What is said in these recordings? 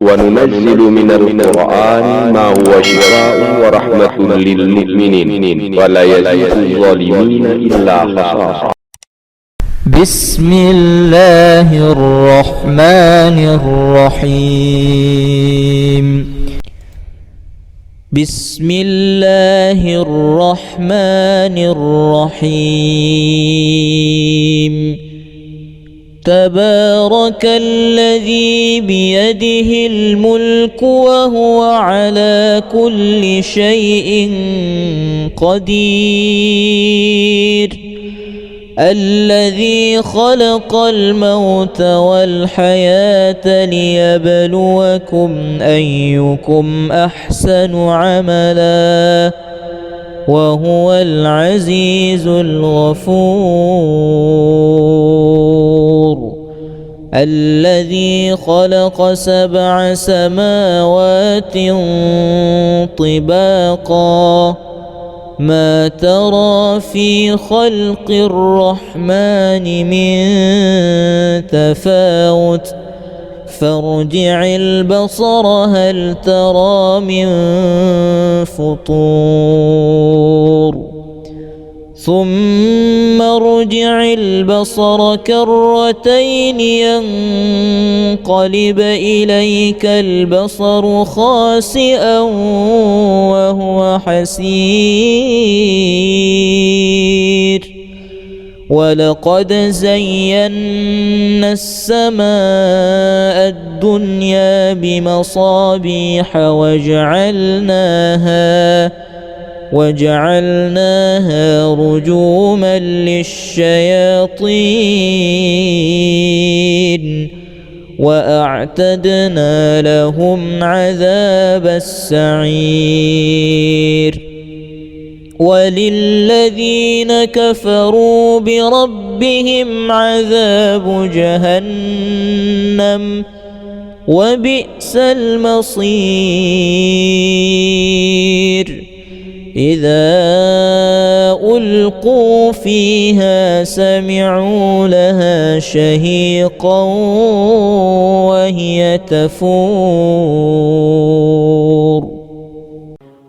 وننزل من القرآن ما هو شفاء ورحمة للمؤمنين ولا يزيد الظالمين إلا خسارا. بسم الله الرحمن الرحيم. بسم الله الرحمن الرحيم. تبارك الذي بيده الملك وهو على كل شيء قدير، الذي خلق الموت والحياة ليبلوكم أيكم أحسن عملا، وهو العزيز الغفور. الذي خلق 7 سماوات طباقا، ما ترى في خلق الرحمن من تفاوت، فارجع البصر هل ترى من فطور، ثم ارجع البصر كرتين ينقلب إليك البصر خاسئا وهو حسير. ولقد زينا السماء الدنيا بمصابيح وجعلناها رجوما للشياطين، وأعتدنا لهم عذاب السعير. وللذين كفروا بربهم عذاب جهنم، وبئس المصير. إذا ألقوا فيها سمعوا لها شهيقا وهي تفور.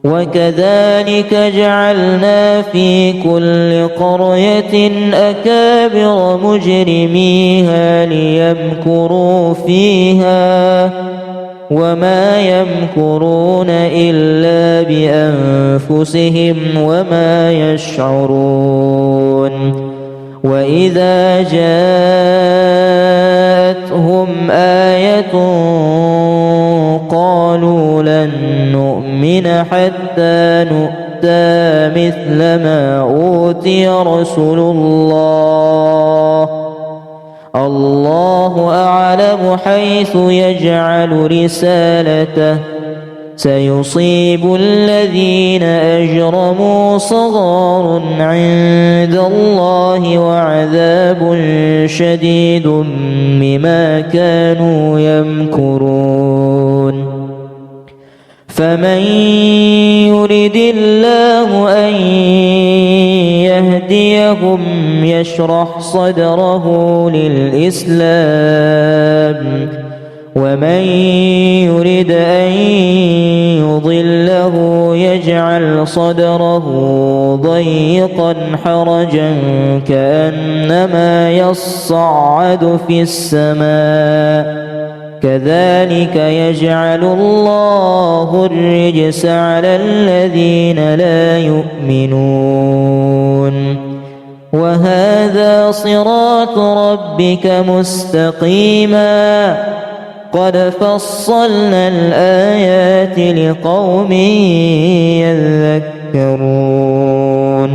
وكذلك جعلنا في كل قرية أكابر مجرميها ليمكروا فيها، وما يمكرون إلا بأنفسهم وما يشعرون. وإذا جاءتهم آية قالوا لن نؤمن حتى نؤتى مثل ما أوتي رسل الله، الله أعلم حيث يجعل رسالته، سيصيب الذين أجرموا صغار عند الله وعذاب شديد بما كانوا يمكرون. فمن يرد الله أن يهديهم يشرح صدره للإسلام، ومن يرد أن يضله يجعل صدره ضيقا حرجا كأنما يصعد في السماء، كذلك يجعل الله الرجس على الذين لا يؤمنون. وهذا صراط ربك مستقيما، قد فصلنا الآيات لقوم يذكرون.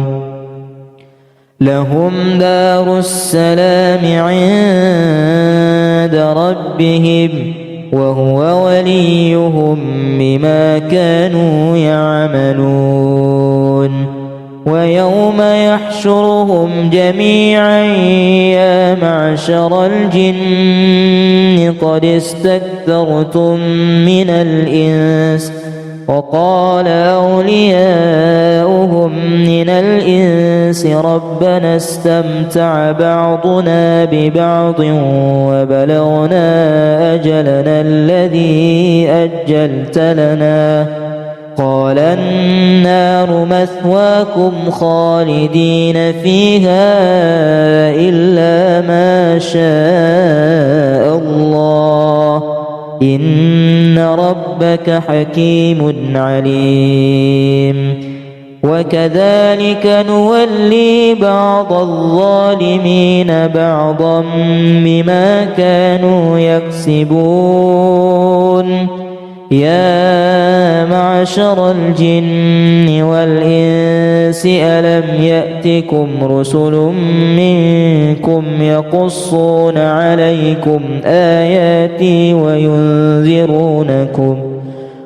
لهم دار السلام عند ربهم، وهو وليهم بما كانوا يعملون. ويوم يحشرهم جميعا يا معشر الجن قد استكثرتم من الإنس وقال أولياؤهم من الإنس ربنا استمتع بعضنا ببعض وبلغنا أجلنا الذي أجلت لنا قال النار مثواكم خالدين فيها إلا ما شاء الله إن ربك حكيم عليم وكذلك نولي بعض الظالمين بعضا بما كانوا يكسبون يا معشر الجن والإنس ألم يأتكم رسل منكم يقصون عليكم آياتي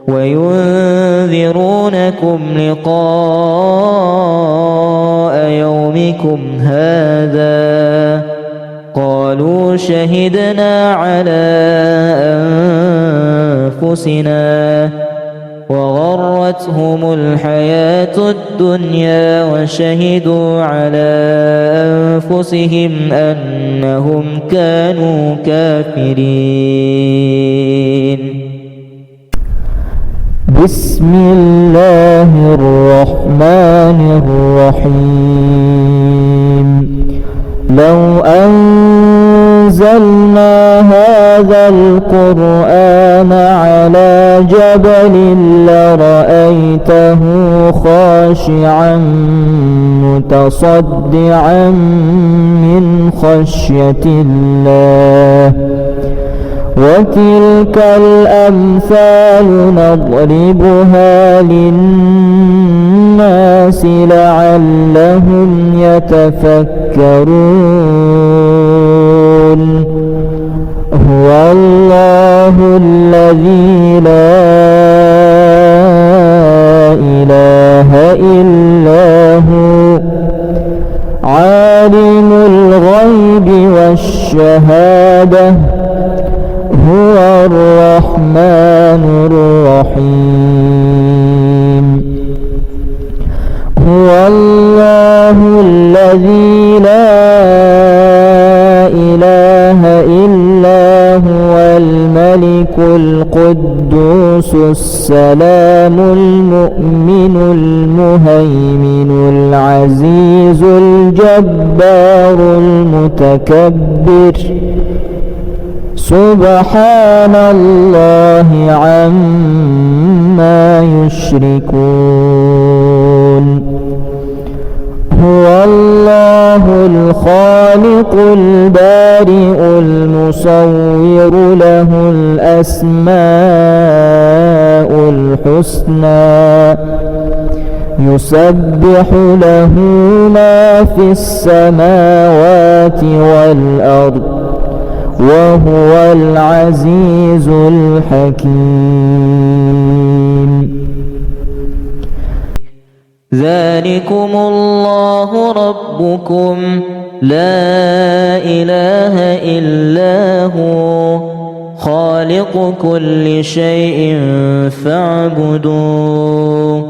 وينذرونكم لقاء يومكم هذا قالوا شهدنا على أنفسنا وغرتهم الحياة الدنيا وشهدوا على أنفسهم أنهم كانوا كافرين. بسم الله الرحمن الرحيم. لو أنزلنا هذا القرآن على جبل لرأيته خاشعا متصدعا من خشية الله وتلك الأمثال نضربها للناس لعلهم يتفكرون. هو الله الذي لا إله إلا هو عالم الغيب والشهادة هو الرحمن الرحيم. هو الله الذي لا إله إلا هو الملك القدوس السلام المؤمن المهيمن العزيز الجبار المتكبر سبحان الله عما يشركون. هو الله الخالق البارئ المصور له الأسماء الحسنى يسبح له ما في السماوات والأرض وهو العزيز الحكيم. ذلكم الله ربكم لا إله إلا هو خالق كل شيء فاعبدوه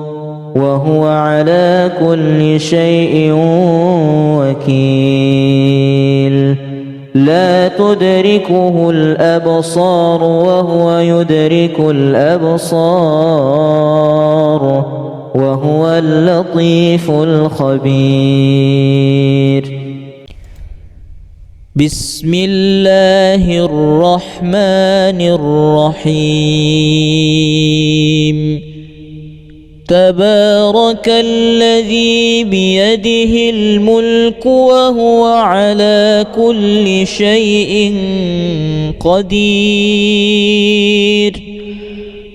وهو على كل شيء وكيل. لا تدركه الأبصار وهو يدرك الأبصار وهو اللطيف الخبير. بسم الله الرحمن الرحيم. تبارك الذي بيده الملك وهو على كل شيء قدير.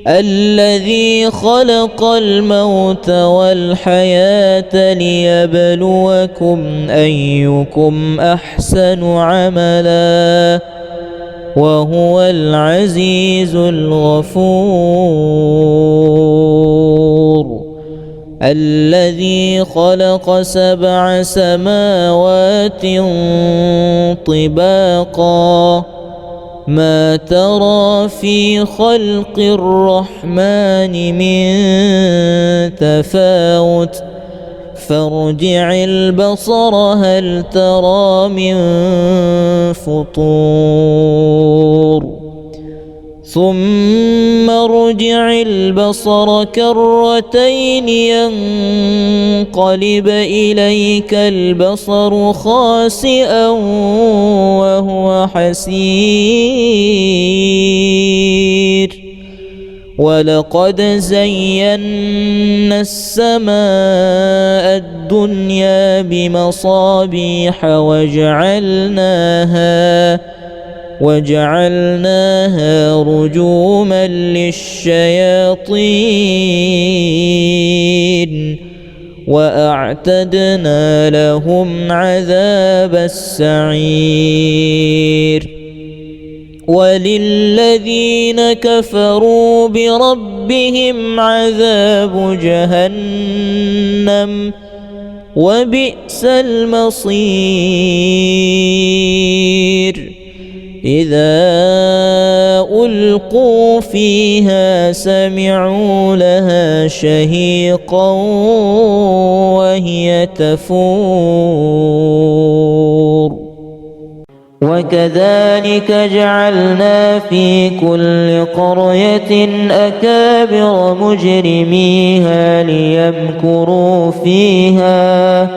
الذي خلق الموت والحياة ليبلوكم أيكم أحسن عملا وهو العزيز الغفور. الذي خلق 7 سماوات طباقا ما ترى في خلق الرحمن من تفاوت فارجع البصر هل ترى من فطور ثم ارجع البصر كرتين ينقلب إليك البصر خاسئا وهو حسير ولقد زينا السماء الدنيا بمصابيح وجعلناها رجوما للشياطين وأعتدنا لهم عذاب السعير وللذين كفروا بربهم عذاب جهنم وبئس المصير إذا ألقوا فيها سمعوا لها شهيقا وهي تفور وكذلك جعلنا في كل قرية أكابر مجرميها ليمكروا فيها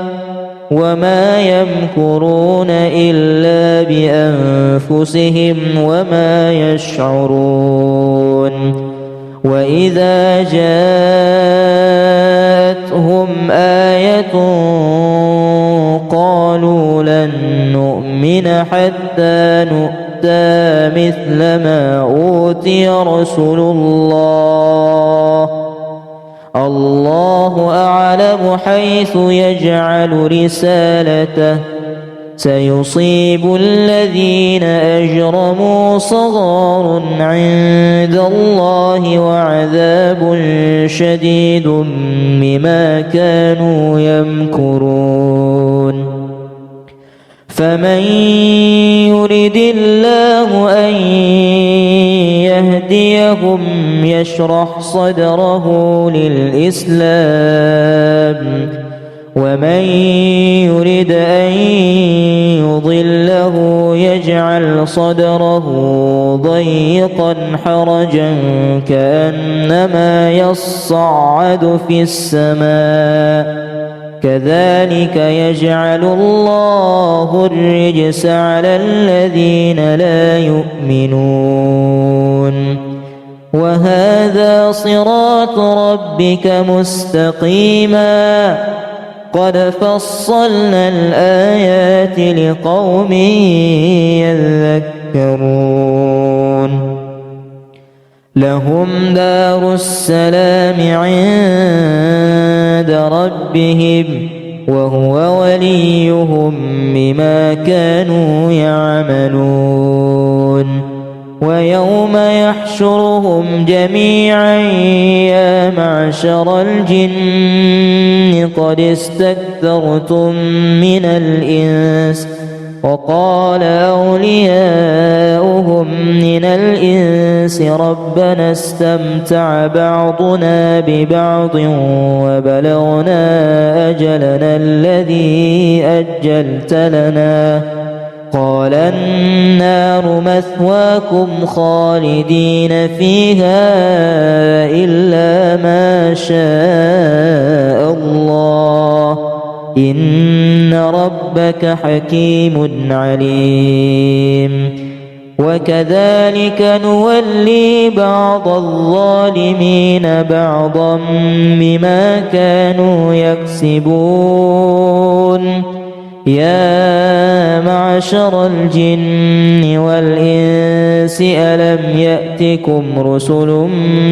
وما يمكرون إلا بأنفسهم وما يشعرون وإذا جاءتهم آية قالوا لن نؤمن حتى نؤتى مثل ما أوتي رسل الله أعلم حيث يجعل رسالته سيصيب الذين أجرموا صغار عند الله وعذاب شديد بما كانوا يمكرون فمن يرد الله أن يهديهم يشرح صدره للإسلام ومن يرد أن يضله يجعل صدره ضيقا حرجا كأنما يصعد في السماء كذلك يجعل الله الرجس على الذين لا يؤمنون وهذا صراط ربك مستقيما قد فصلنا الآيات لقوم يذكرون لهم دار السلام عند ربهم وهو وليهم بما كانوا يعملون ويوم يحشرهم جميعا يا معشر الجن قد استكثرتم من الإنس وقال أولياؤهم من الإنس ربنا استمتع بعضنا ببعض وبلغنا أجلنا الذي أجلت لنا قال النار مثواكم خالدين فيها إلا ما شاء الله إن ربك حكيم عليم وكذلك نولي بعض الظالمين بعضا بما كانوا يكسبون يا معشر الجن والإنس ألم يأتكم رسل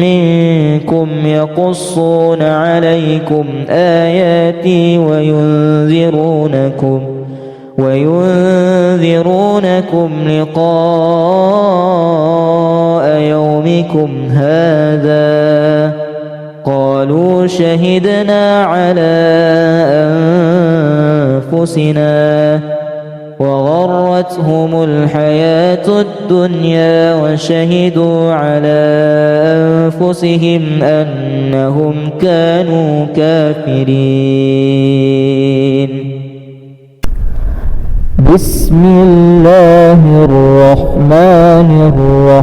منكم يقصون عليكم آياتي وينذرونكم لقاء يومكم هذا قالوا شهدنا على أنفسنا وغرتهم الحياة الدنيا وشهدوا على أنفسهم أنهم كانوا كافرين. بسم الله الرحمن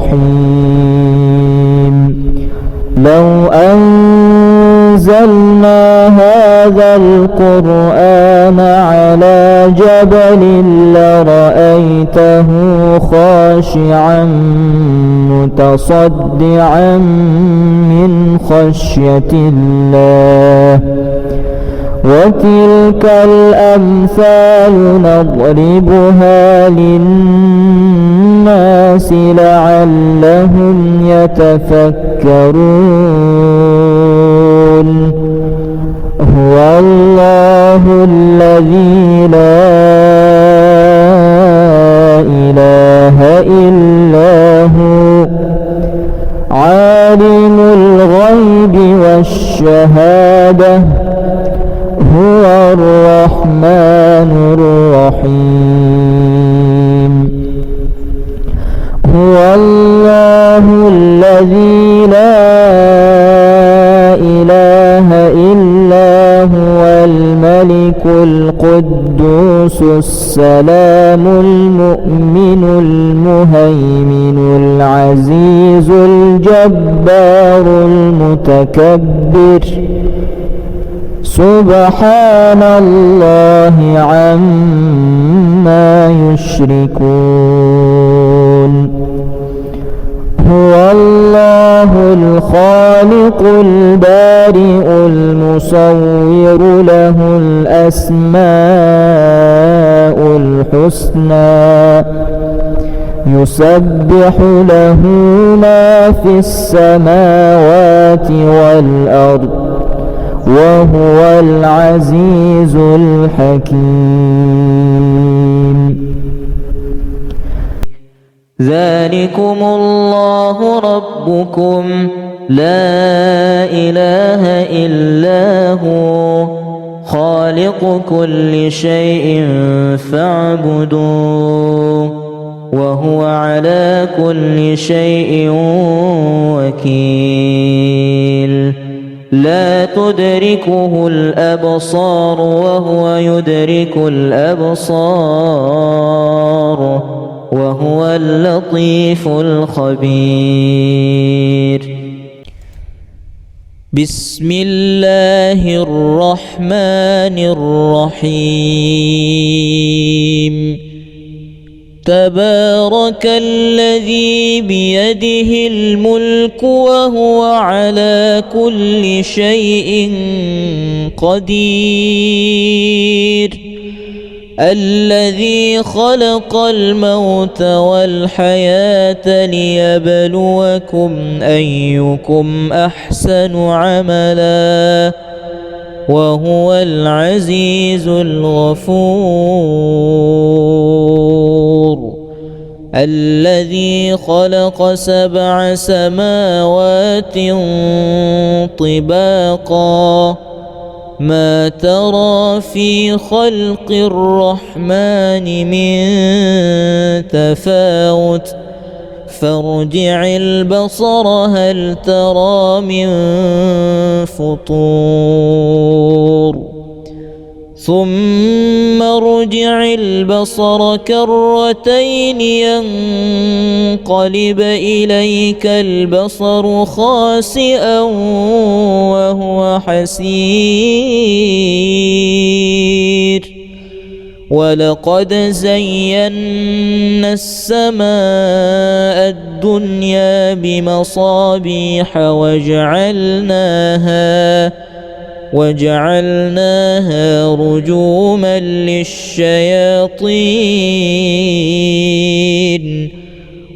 الرحيم. لو أنزلنا هذا القرآن على جبل لرأيته خاشعا متصدعا من خشية الله. وتلك الأمثال نضربها للناس لعلهم يتفكرون. هو الله الذي لا إله إلا هو عالم الغيب والشهادة هو الرحمن الرحيم. هو الله الذي لا إله إلا هو الملك القدوس السلام المؤمن المهيمن العزيز الجبار المتكبر. سبحان الله عما يشركون. هو الله الخالق البارئ المصور له الأسماء الحسنى يسبح له ما في السماوات والأرض وهو العزيز الحكيم. ذلكم الله ربكم لا إله إلا هو خالق كل شيء فاعبدوه وهو على كل شيء وكيل. لا تدركه الأبصار وهو يدرك الأبصار وهو اللطيف الخبير. بسم الله الرحمن الرحيم. تبارك الذي بيده الملك وهو على كل شيء قدير. الذي خلق الموت والحياة ليبلوكم أيكم أحسن عملا وهو العزيز الغفور. الذي خلق 7 سماوات طباقا ما ترى في خلق الرحمن من تفاوت فارجع البصر هل ترى من فطور ثم ارجع البصر كرتين ينقلب إليك البصر خاسئا وهو حسير. ولقد زينا السماء الدنيا بمصابيح وجعلناها رجوما للشياطين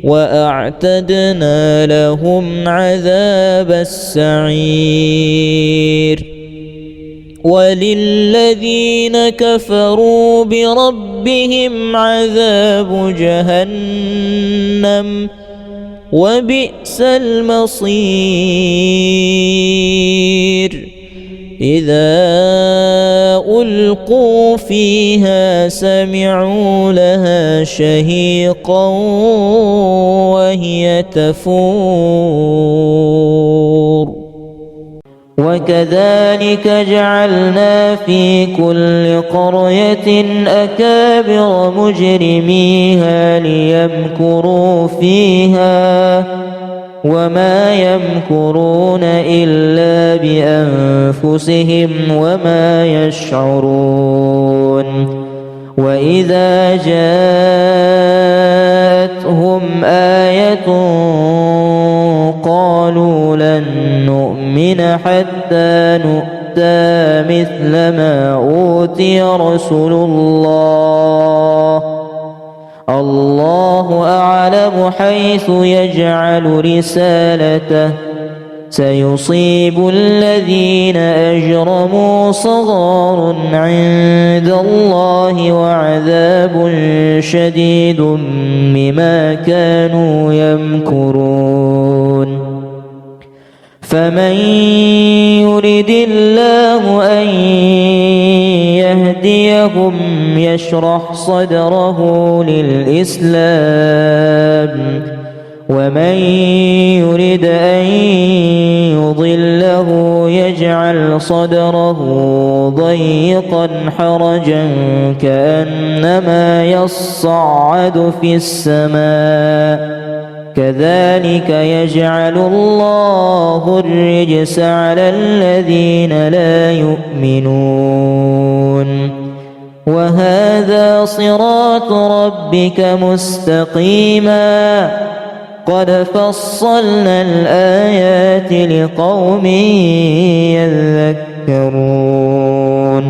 وأعتدنا لهم عذاب السعير. وللذين كفروا بربهم عذاب جهنم وبئس المصير. إذا ألقوا فيها سمعوا لها شهيقا وهي تفور وكذلك جعلنا في كل قرية أكابر مجرميها ليمكروا فيها وما يمكرون إلا بأنفسهم وما يشعرون وإذا جاءتهم آية قالوا لن نؤمن حتى نؤتى مثل ما أوتي رسل الله أعلم حيث يجعل رسالته سيصيب الذين أجرموا صغار عند الله وعذاب شديد بما كانوا يمكرون فمن يرد الله أن يهديهم يشرح صدره للإسلام ومن يرد أن يضله يجعل صدره ضيقا حرجا كأنما يصعد في السماء كذلك يجعل الله الرجس على الذين لا يؤمنون وهذا صراط ربك مستقيما قد فصلنا الآيات لقوم يذكرون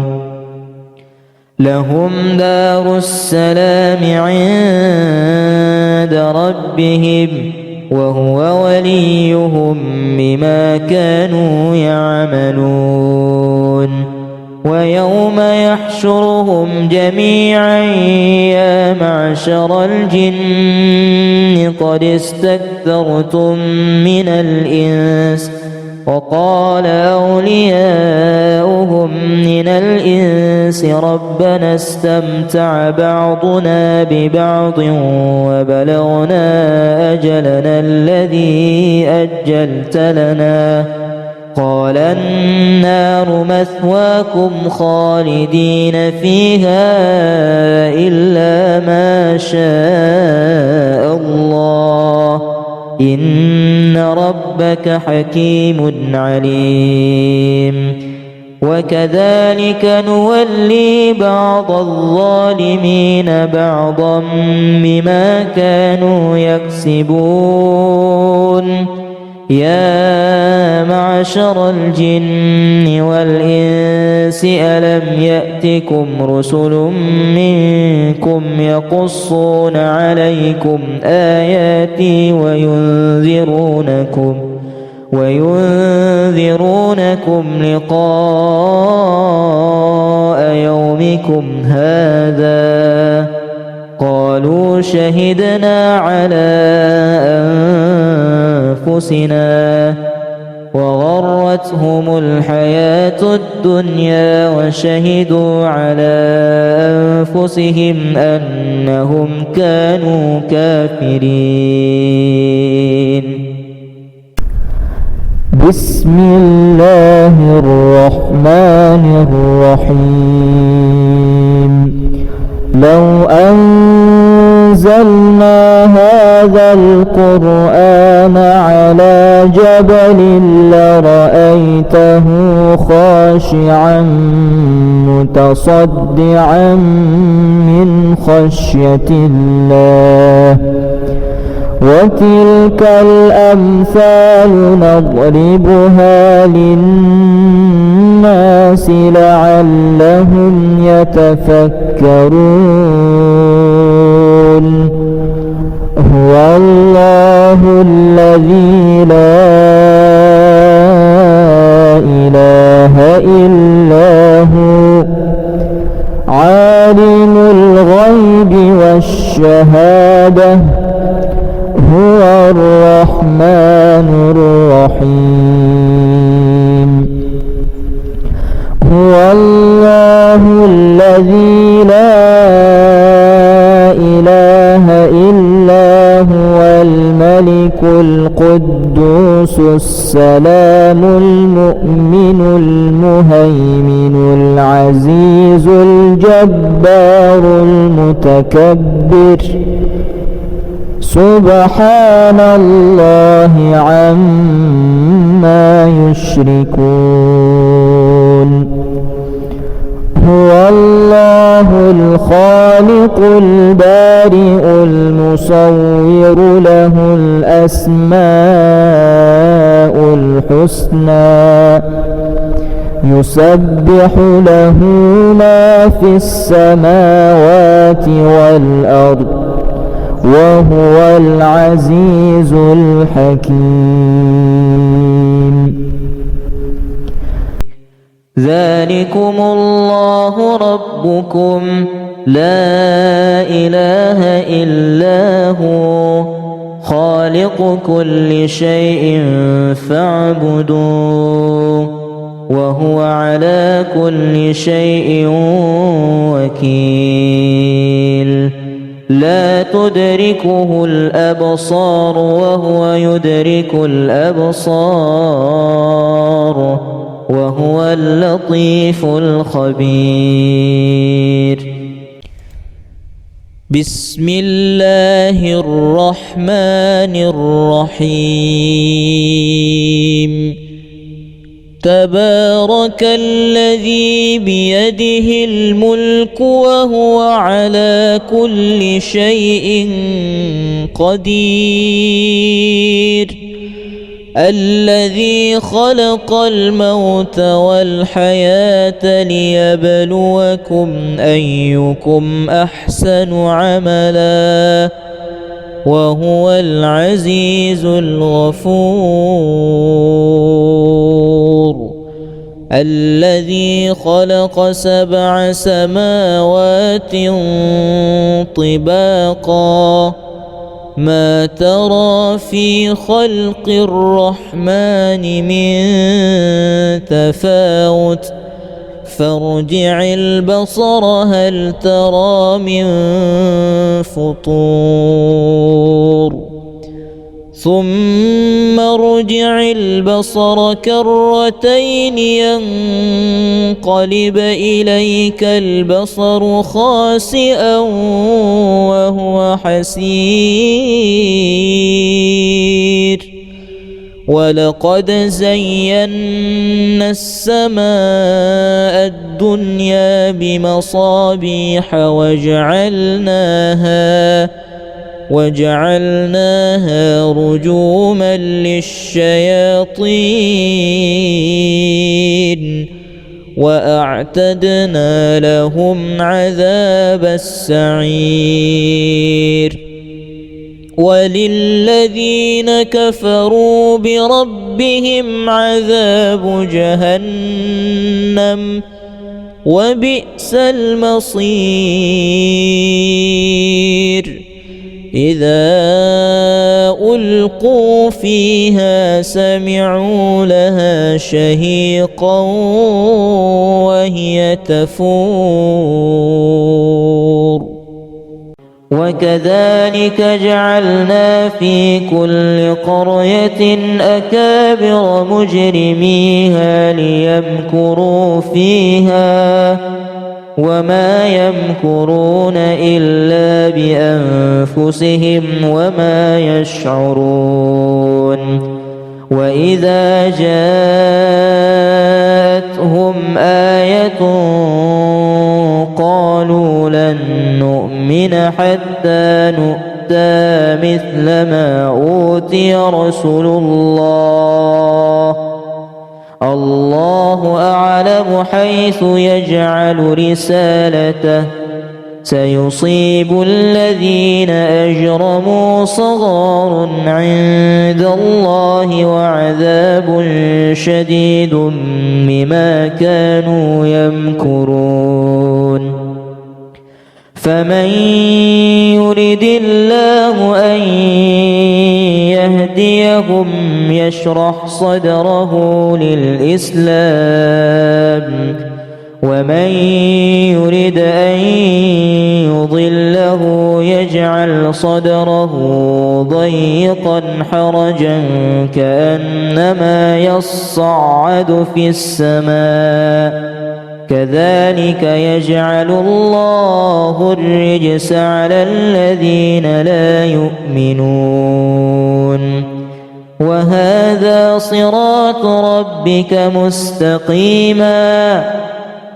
لهم دار السلام عند ربهم وهو وليهم بما كانوا يعملون ويوم يحشرهم جميعا يا معشر الجن قد استكثرتم من الإنس وقال أولياؤهم من الإنس ربنا استمتع بعضنا ببعض وبلغنا أجلنا الذي أجلت لنا قال النار مثواكم خالدين فيها إلا ما شاء الله إن ربك حكيم عليم وكذلك نولي بعض الظالمين بعضا بما كانوا يكسبون يا معشر الجن والإنس ألم يأتكم رسل منكم يقصون عليكم آياتي وينذرونكم لقاء يومكم هذا قالوا شهدنا على أنفسنا وغرتهم الحياة الدنيا وشهدوا على أنفسهم أنهم كانوا كافرين بسم الله الرحمن الرحيم لو أنزلنا هذا القرآن على جبل لرأيته خاشعا متصدعا من خشية الله وتلك الأمثال نضربها للناس لعلهم يتفكرون هو الله الذي لا إله إلا هو عالم الغيب والشهادة هو الرحمن الرحيم هو الله الذي لا إله إلا هو الملك القدوس السلام المؤمن المهيمن العزيز الجبار المتكبر سبحان الله عما يشركون هو الله الخالق البارئ المصور له الأسماء الحسنى يسبح له ما في السماوات والأرض وهو العزيز الحكيم ذلكم الله ربكم لا إله إلا هو خالق كل شيء فاعبدوه وهو على كل شيء وكيل لا تدركه الأبصار وهو يدرك الأبصار وهو اللطيف الخبير بسم الله الرحمن الرحيم تبارك الذي بيده الملك وهو على كل شيء قدير الذي خلق الموت والحياة ليبلوكم أيكم أحسن عملا وهو العزيز الغفور الذي خلق 7 سماوات طباقا ما ترى في خلق الرحمن من تفاوت فارجع البصر هل ترى من فطور ثم ارجع البصر كرتين ينقلب إليك البصر خاسئا وهو حسير ولقد زينا السماء الدنيا بمصابيح وجعلناها رجوما للشياطين وأعتدنا لهم عذاب السعير وللذين كفروا بربهم عذاب جهنم وبئس المصير إذا ألقوا فيها سمعوا لها شهيقا وهي تفور وكذلك جعلنا في كل قرية أكابر مجرميها ليمكروا فيها وما يمكرون إلا بأنفسهم وما يشعرون وإذا جاءتهم آية قالوا لن نؤمن حتى نؤتى مثل ما أوتي رسل الله أعلم حيث يجعل رسالته سيصيب الذين أجرموا صغار عند الله وعذاب شديد بما كانوا يمكرون فمن يرد الله أن يهديهم يشرح صدره للإسلام ومن يرد أن يضله يجعل صدره ضيقا حرجا كأنما يصعد في السماء كذلك يجعل الله الرجس على الذين لا يؤمنون وهذا صراط ربك مستقيما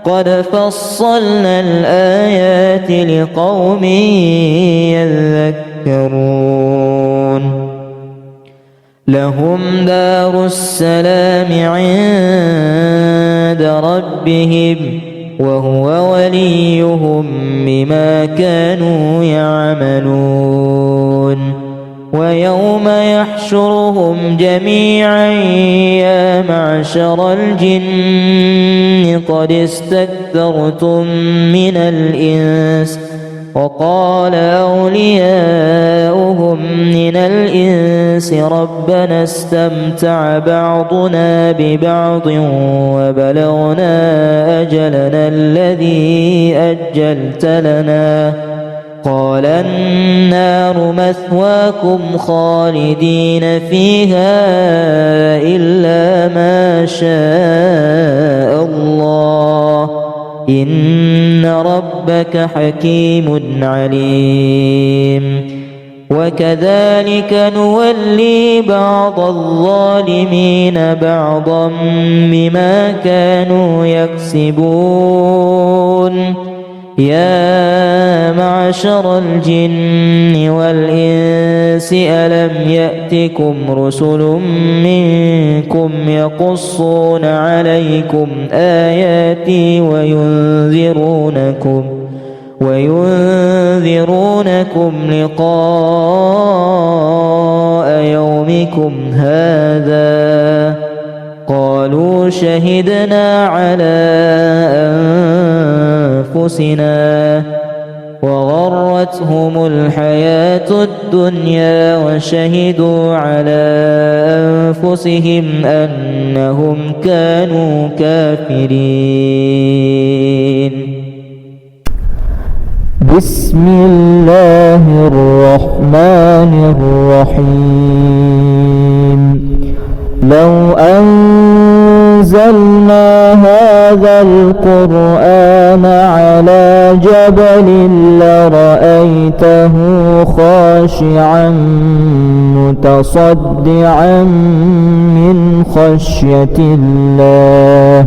قد فصلنا الآيات لقوم يذكرون لهم دار السلام عند ربهم وهو وليهم بما كانوا يعملون ويوم يحشرهم جميعا يا معشر الجن قد استكثرتم من الإنس وقال أولياؤهم من الإنس ربنا استمتع بعضنا ببعض وبلغنا أجلنا الذي أجلت لنا قال النار مثواكم خالدين فيها إلا ما شاء الله إن ربك حكيم عليم وكذلك نولي بعض الظالمين بعضا بما كانوا يكسبون يا معشر الجن والإنس ألم يأتكم رسل منكم يقصون عليكم آياتي وينذرونكم لقاء يومكم هذا قالوا شهدنا على أنفسنا وغرتهم الحياة الدنيا وشهدوا على أنفسهم أنهم كانوا كافرين بسم الله الرحمن الرحيم لو أنزلنا هذا القرآن على جبل لرأيته خاشعا متصدعا من خشية الله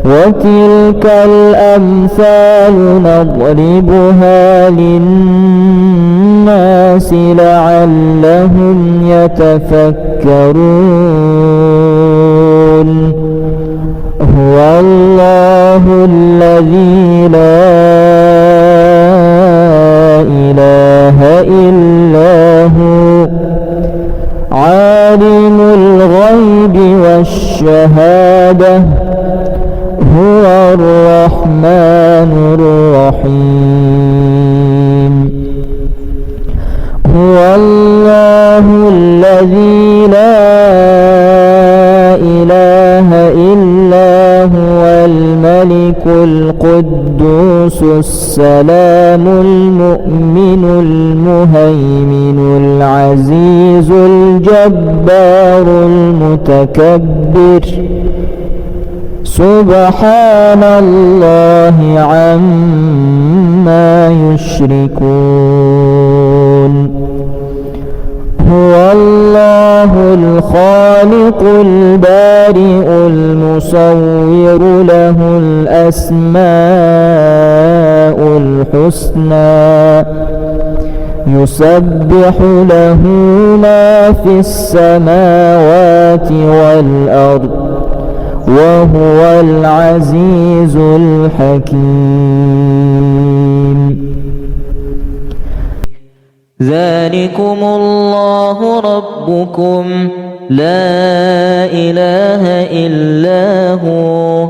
وتلك الأمثال نضربها للناس لعلهم يتفكرون هو الله الذي لا إله إلا هو عالم الغيب والشهادة هو الرحمن الرحيم هو الله الذي لا إله إلا هو الملك القدوس السلام المؤمن المهيمن العزيز الجبار المتكبر سبحان الله عما يشركون هو الله الخالق البارئ المصور له الأسماء الحسنى يسبح له ما في السماوات والأرض وهو العزيز الحكيم ذلكم الله ربكم لا إله إلا هو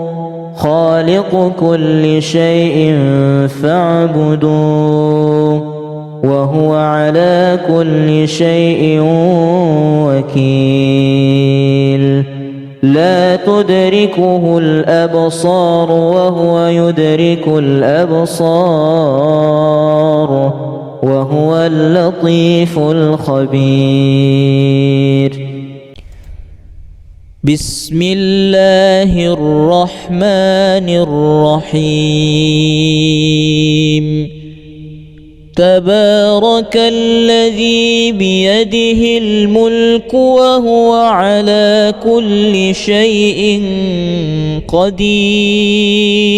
خالق كل شيء فاعبدوه وهو على كل شيء وكيل لا تدركه الأبصار وهو يدرك الأبصار وهو اللطيف الخبير. بسم الله الرحمن الرحيم. تبارك الذي بيده الملك وهو على كل شيء قدير.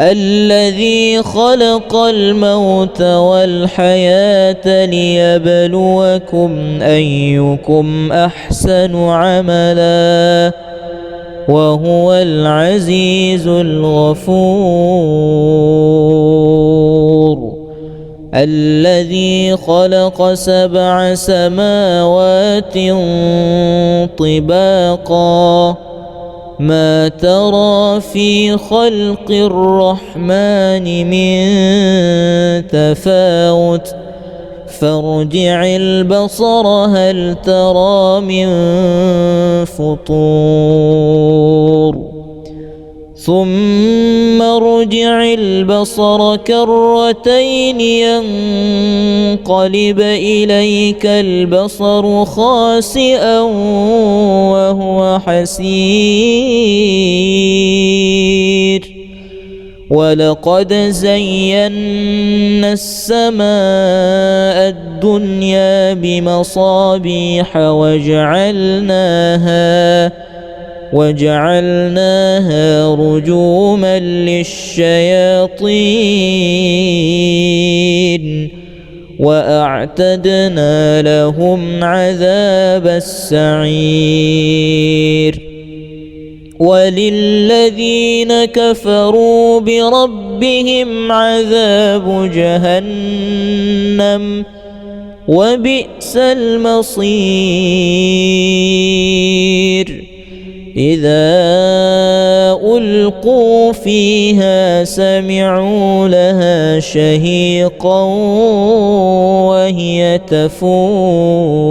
الذي خلق الموت والحياة ليبلوكم أيكم أحسن عملا وهو العزيز الغفور. الذي خلق 7 سماوات طباقا ما ترى في خلق الرحمن من تفاوت فارجع البصر هل ترى من فطور ثم ارجع البصر كرتين ينقلب إليك البصر خاسئا وهو حسير. ولقد زينا السماء الدنيا بمصابيح وجعلناها رجوما للشياطين وأعتدنا لهم عذاب السعير. وللذين كفروا بربهم عذاب جهنم وبئس المصير. إذا ألقوا فيها سمعوا لها شهيقا وهي تفور.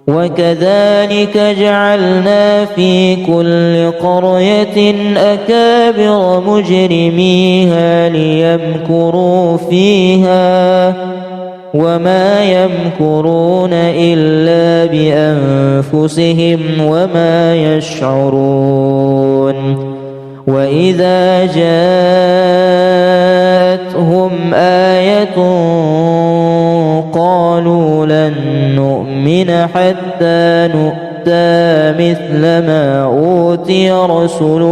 وكذلك جعلنا في كل قرية أكابر مجرميها ليمكروا فيها وما يمكرون إلا بأنفسهم وما يشعرون. وإذا جاءتهم آية قالوا لن نؤمن حتى نؤتى مثل ما أوتي رسل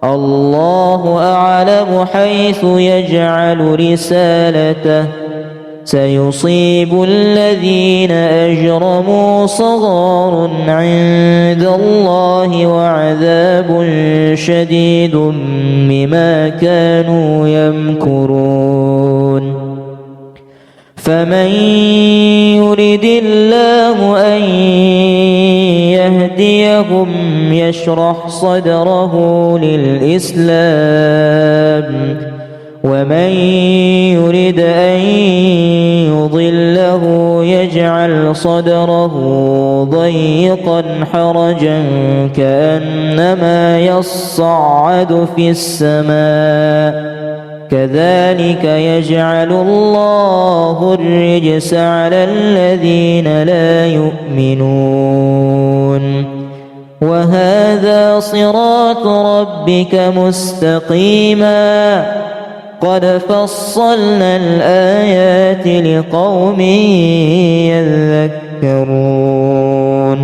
الله أعلم حيث يجعل رسالته سيصيب الذين أجرموا صغار عند الله وعذاب شديد بما كانوا يمكرون. فمن يرد الله أن يهديهم يشرح صدره للإسلام ومن يرد أن يضله يجعل صدره ضيقا حرجا كأنما يصعد في السماء كذلك يجعل الله الرجس على الذين لا يؤمنون. وهذا صراط ربك مستقيما قد فصلنا الآيات لقوم يذكرون.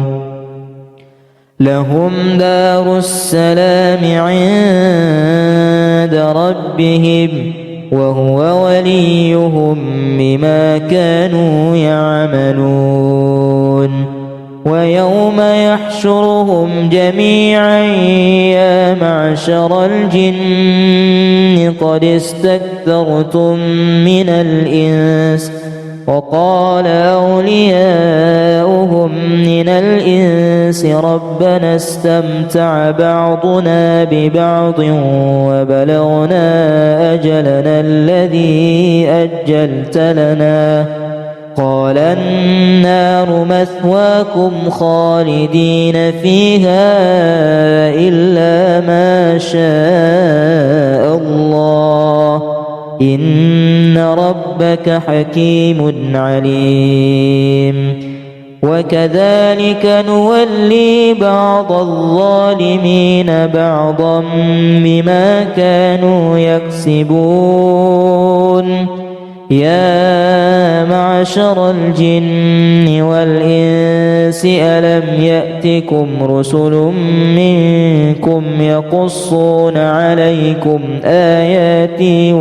لهم دار السلام عند ربهم وهو وليهم بما كانوا يعملون. ويوم يحشرهم جميعا يا معشر الجن قد استكثرتم من الإنس وقال أولياؤهم من الإنس ربنا استمتع بعضنا ببعض وبلغنا أجلنا الذي أجلت لنا قال النار مثواكم خالدين فيها إلا ما شاء الله إن ربك حكيم عليم وكذلك نولي بعض الظالمين بعضا بما كانوا يكسبون يا معشر الجن والإنس ألم يأتكم رسل منكم يقصون عليكم آياتي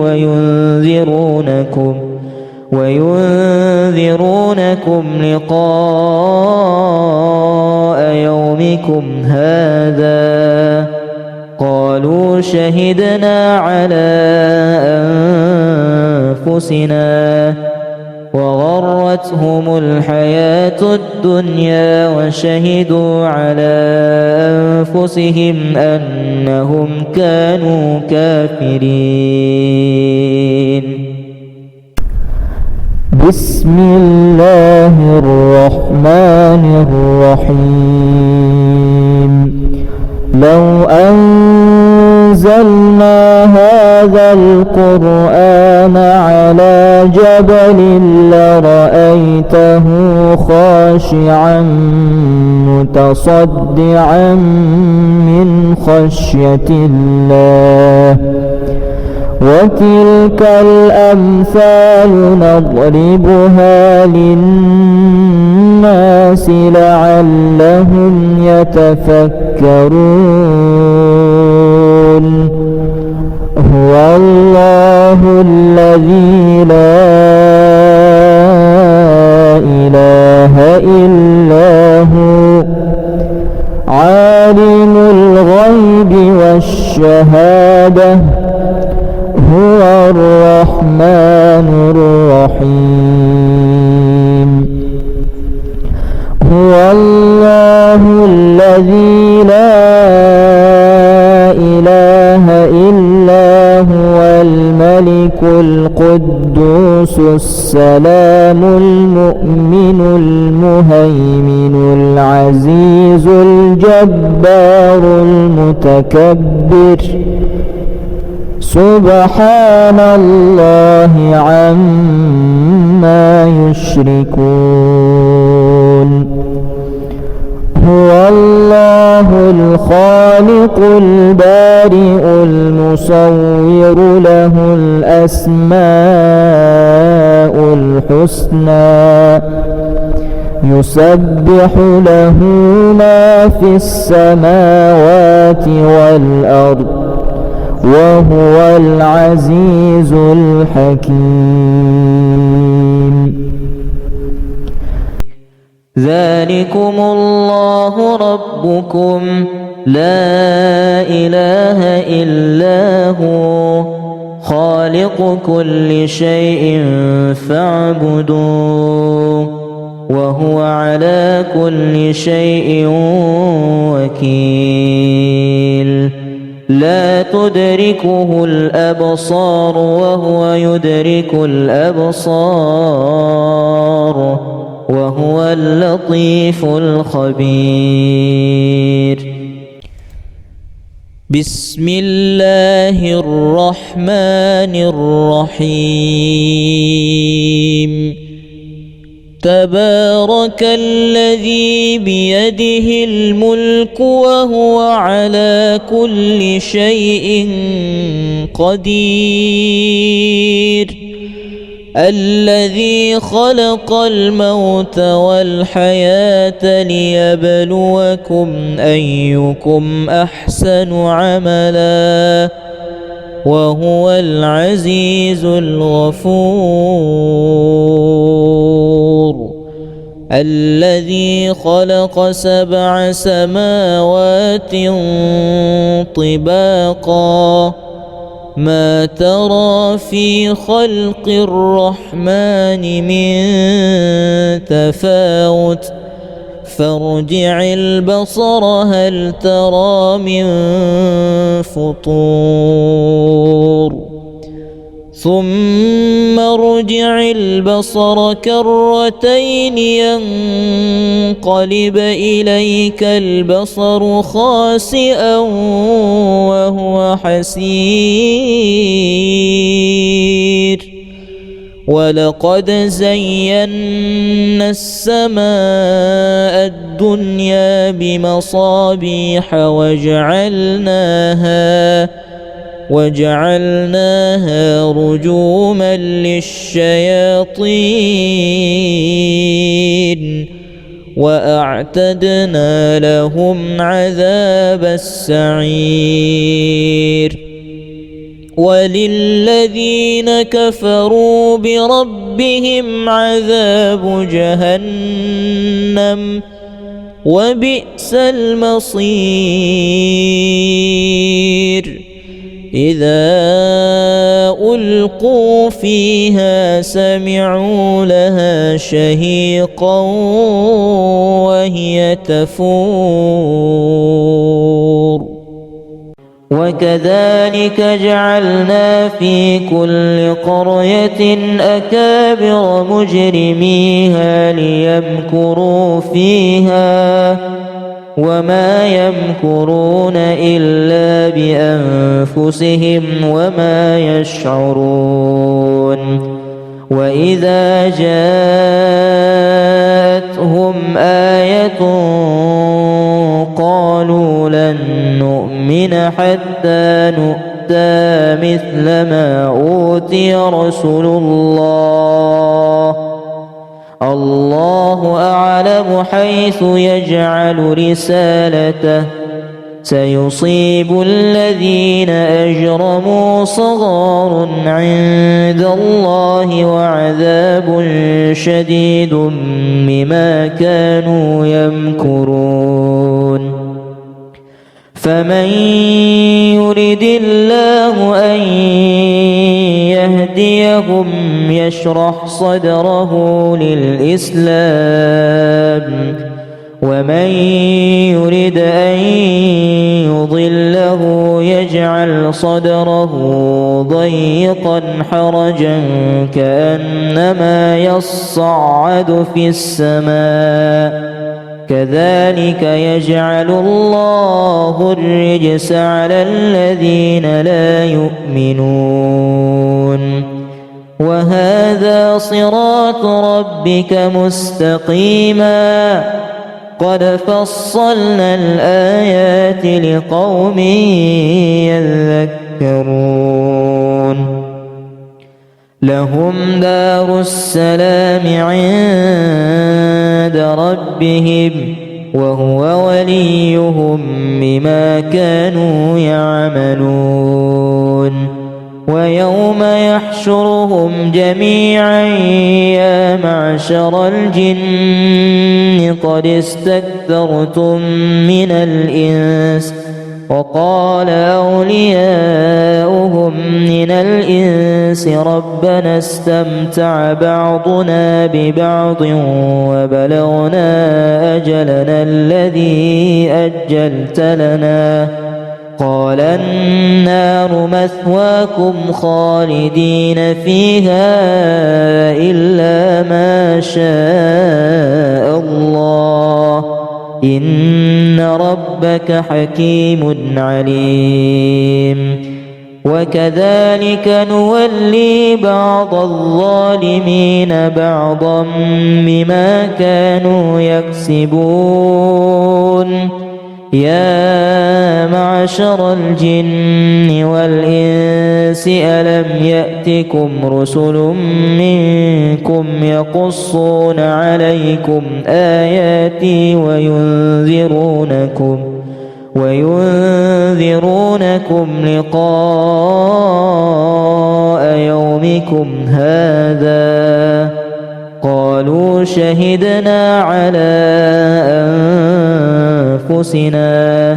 وينذرونكم لقاء يومكم هذا قالوا شهدنا على أنفسنا وغرتهم الحياة الدنيا وشهدوا على أنفسهم أنهم كانوا كافرين. بسم الله الرحمن الرحيم. لو أنزلنا هذا القرآن على جبل لرأيته خاشعا متصدعا من خشية الله وتلك الأمثال نضربها للناس لعلهم يتفكرون. هو الله الذي لا إله إلا هو عالم الغيب والشهادة هو الرحمن الرحيم. هو الله الذي لا إله إلا هو الملك القدوس السلام المؤمن المهيمن العزيز الجبار المتكبر سبحان الله عما يشركون. هو الله الخالق البارئ المصور له الأسماء الحسنى يسبح له ما في السماوات والأرض وهو العزيز الحكيم. ذلكم الله ربكم لا إله إلا هو خالق كل شيء فاعبدوه وهو على كل شيء وكيل. لا تدركه الأبصار وهو يدرك الأبصار وهو اللطيف الخبير. بسم الله الرحمن الرحيم. تبارك الذي بيده الملك وهو على كل شيء قدير. الذي خلق الموت والحياة ليبلوكم أيكم أحسن عملا وهو العزيز الغفور. الذي خلق 7 سماوات طباقا ما ترى في خلق الرحمن من تفاوت فارجع البصر هل ترى من فطور ثم ارجع البصر كرتين ينقلب إليك البصر خاسئا وهو حسير ولقد زينا السماء الدنيا بمصابيح وجعلناها رجوما للشياطين وأعتدنا لهم عذاب السعير وللذين كفروا بربهم عذاب جهنم وبئس المصير إذا ألقوا فيها سمعوا لها شهيقا وهي تفور وكذلك جعلنا في كل قرية أكابر مجرميها ليمكروا فيها وما يمكرون إلا بأنفسهم وما يشعرون وإذا جاءتهم آية قالوا لن نؤمن حتى نؤتى مثل ما أوتي رسل الله أعلم حيث يجعل رسالته سيصيب الذين أجرموا صغار عند الله وعذاب شديد بما كانوا يمكرون فمن يرد الله أن يهديهم يشرح صدره للإسلام ومن يرد أن يضله يجعل صدره ضيقا حرجا كأنما يصعد في السماء كذلك يجعل الله الرجس على الذين لا يؤمنون وهذا صراط ربك مستقيما قد فصلنا الآيات لقوم يذكرون لهم دار السلام عند ربهم وهو وليهم بما كانوا يعملون ويوم يحشرهم جميعا يا معشر الجن قد استكثرتم من الإنس وقال أولياؤهم من الإنس ربنا استمتع بعضنا ببعض وبلغنا أجلنا الذي أجلت لنا قال النار مثواكم خالدين فيها إلا ما شاء الله إن ربك حكيم عليم وكذلك نولي بعض الظالمين بعضا بما كانوا يكسبون يا معشر الجن والإنس ألم يأتكم رسل منكم يقصون عليكم آياتي وينذرونكم لقاء يومكم هذا قالوا شهدنا على أنفسنا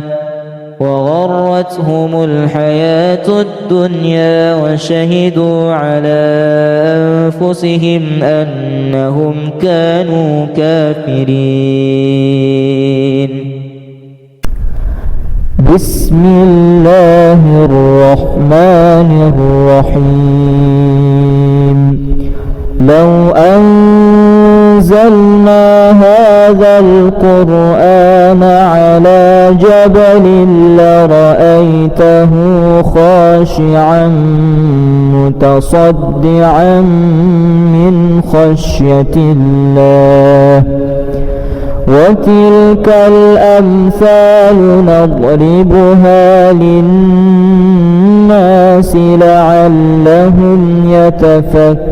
وغرتهم الحياة الدنيا وشهدوا على أنفسهم أنهم كانوا كافرين بسم الله الرحمن الرحيم لو أنزلنا هذا القرآن على جبل لرأيته خاشعا متصدعا من خشية الله وتلك الأمثال نضربها للناس لعلهم يتفكرون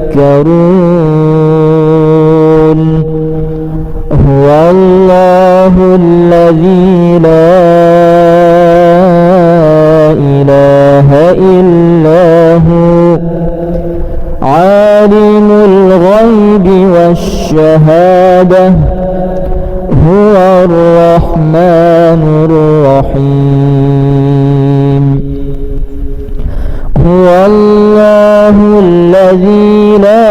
هو الله الذي لا إله إلا هو عالم الغيب والشهادة هو الرحمن الرحيم هو الله الذي لا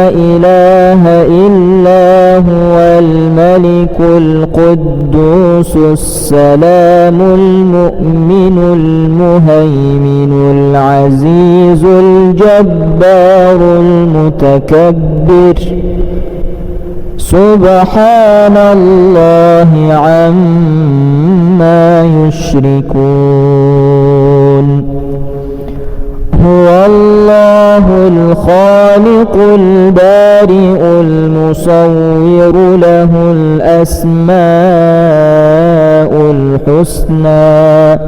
إله إلا هو الملك القدوس السلام المؤمن المهيمن العزيز الجبار المتكبر سبحان الله عما يشركون هو الله الخالق البارئ المصور له الأسماء الحسنى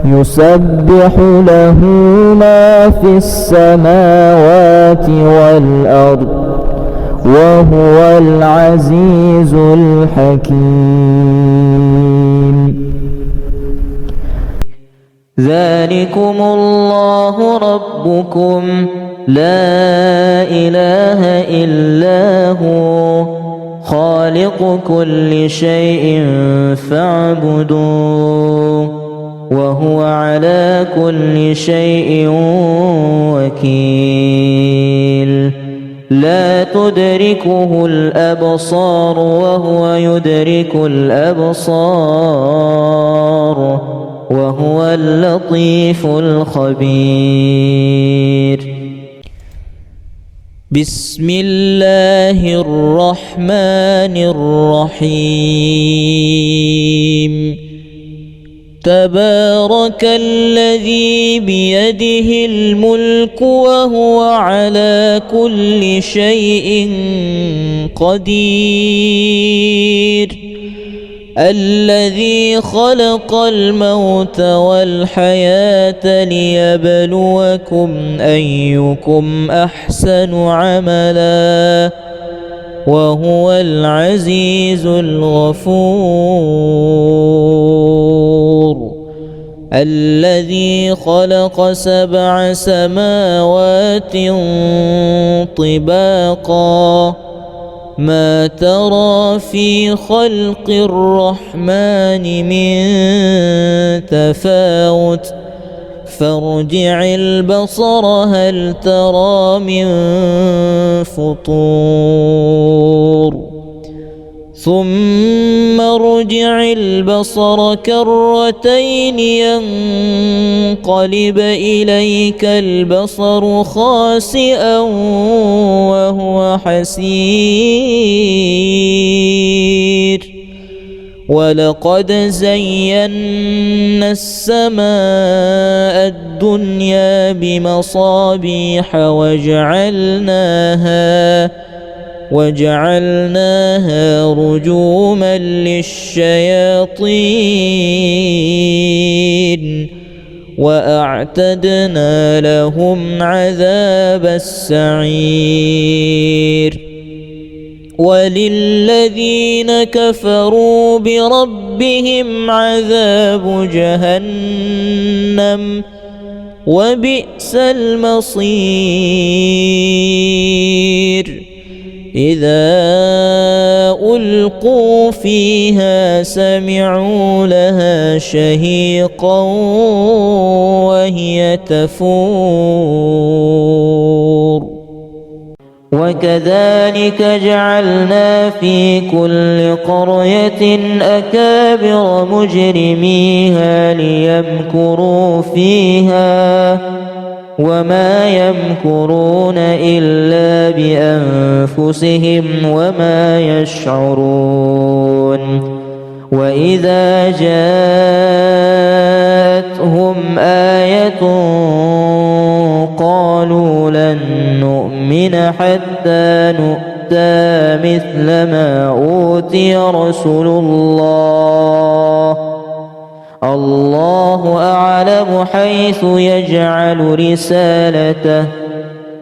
يسبح له ما في السماوات والأرض وهو العزيز الحكيم ذلكم الله ربكم لا إله إلا هو خالق كل شيء فاعبدوه وهو على كل شيء وكيل لا تدركه الأبصار وهو يدرك الأبصار وهو اللطيف الخبير بسم الله الرحمن الرحيم تبارك الذي بيده الملك وهو على كل شيء قدير الذي خلق الموت والحياة ليبلوكم أيكم أحسن عملا وهو العزيز الغفور الذي خلق 7 سماوات طباقا ما ترى في خلق الرحمن من تفاوت فارجع البصر هل ترى من فطور ثم ارجع البصر كرتين ينقلب إليك البصر خاسئا وهو حسير ولقد زينا السماء الدنيا بمصابيح وجعلناها رجوما للشياطين وأعتدنا لهم عذاب السعير وللذين كفروا بربهم عذاب جهنم وبئس المصير إذا ألقوا فيها سمعوا لها شهيقا وهي تفور وكذلك جعلنا في كل قرية أكابر مجرميها ليمكروا فيها وما يمكرون إلا بأنفسهم وما يشعرون وإذا جاءتهم آية قالوا لن نؤمن حتى نؤتى مثل ما أوتي رسل الله الله أعلم حيث يجعل رسالته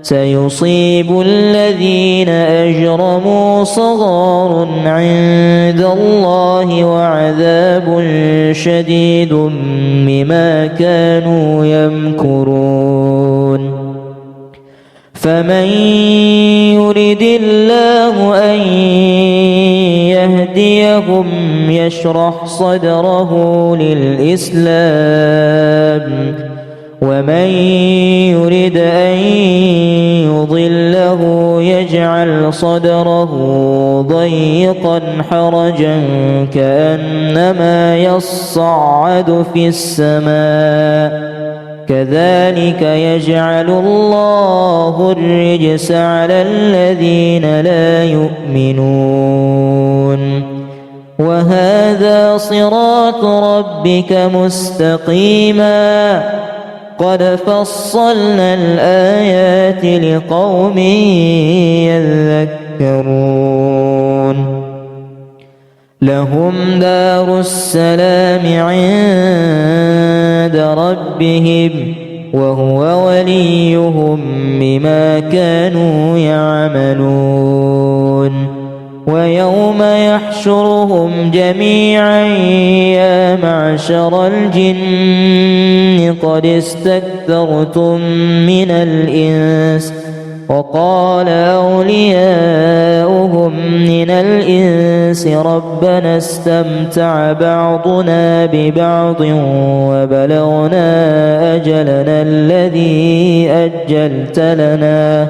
سيصيب الذين أجرموا صغار عند الله وعذاب شديد بما كانوا يمكرون فمن يرد الله أن يهديهم يشرح صدره للإسلام ومن يرد أن يضله يجعل صدره ضيقا حرجا كأنما يصعد في السماء كذلك يجعل الله الرجس على الذين لا يؤمنون وهذا صراط ربك مستقيما قد فصلنا الآيات لقوم يذكرون لهم دار السلام عند ربهم وهو وليهم بما كانوا يعملون ويوم يحشرهم جميعا يا معشر الجن قد استكثرتم من الإنس وقال أولياؤهم من الإنس ربنا استمتع بعضنا ببعض وبلغنا أجلنا الذي أجلت لنا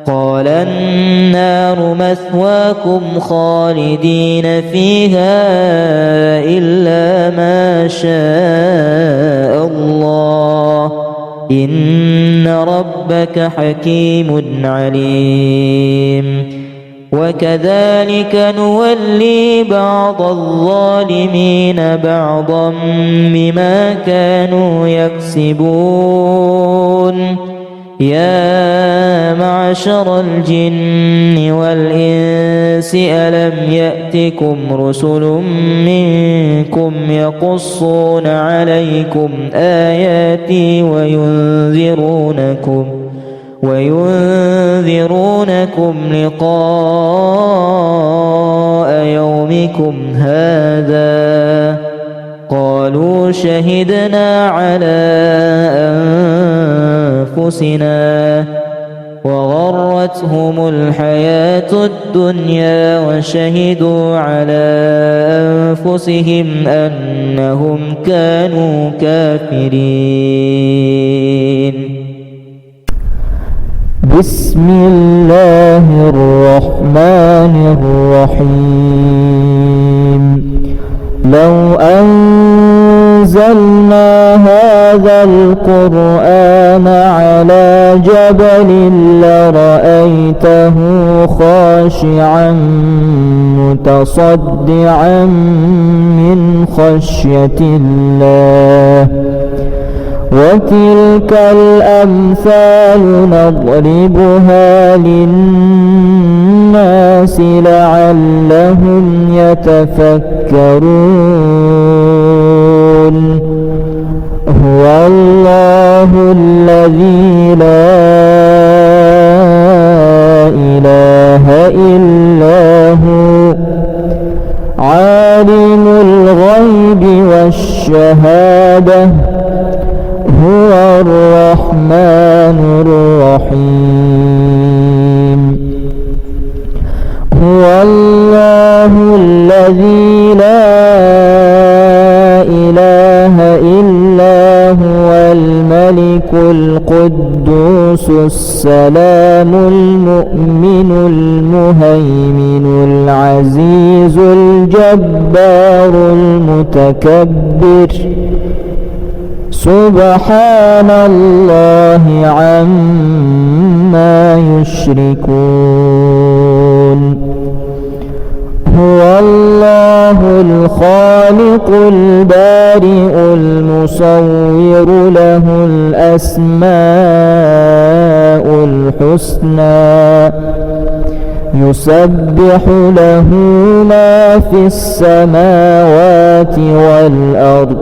قال النار مثواكم خالدين فيها إلا ما شاء الله إن ربك حكيم عليم وكذلك نولي بعض الظالمين بعضا بما كانوا يكسبون يا معشر الجن والإنس ألم يأتكم رسل منكم يقصون عليكم آياتي وينذرونكم لقاء يومكم هذا قالوا شهدنا على أنفسنا وغرتهم الحياة الدنيا وشهدوا على أنفسهم أنهم كانوا كافرين بسم الله الرحمن الرحيم لو أنزلنا هذا القرآن على جبل لرأيته خاشعا متصدعا من خشية الله وتلك الأمثال نضربها للناس لعلهم يتفكرون هو الله الذي لا إله إلا هو عالم الغيب والشهادة هو الرحمن الرحيم هو الله الذي لا إله إلا هو الملك القدوس السلام المؤمن المهيمن العزيز الجبار المتكبر سبحان الله عما يشركون هو الله الخالق البارئ المصور له الأسماء الحسنى يسبح له ما في السماوات والأرض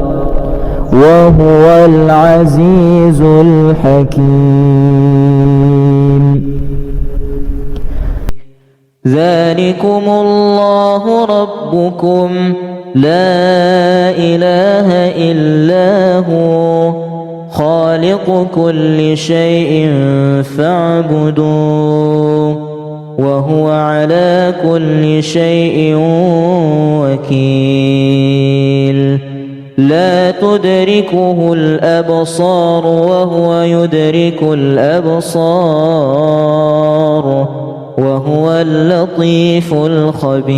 وهو العزيز الحكيم ذلكم الله ربكم لا إله إلا هو خالق كل شيء فاعبدوه وهو على كل شيء وكيل لا تدركه الأبصار وهو يدرك الأبصار وهو اللطيف الخبير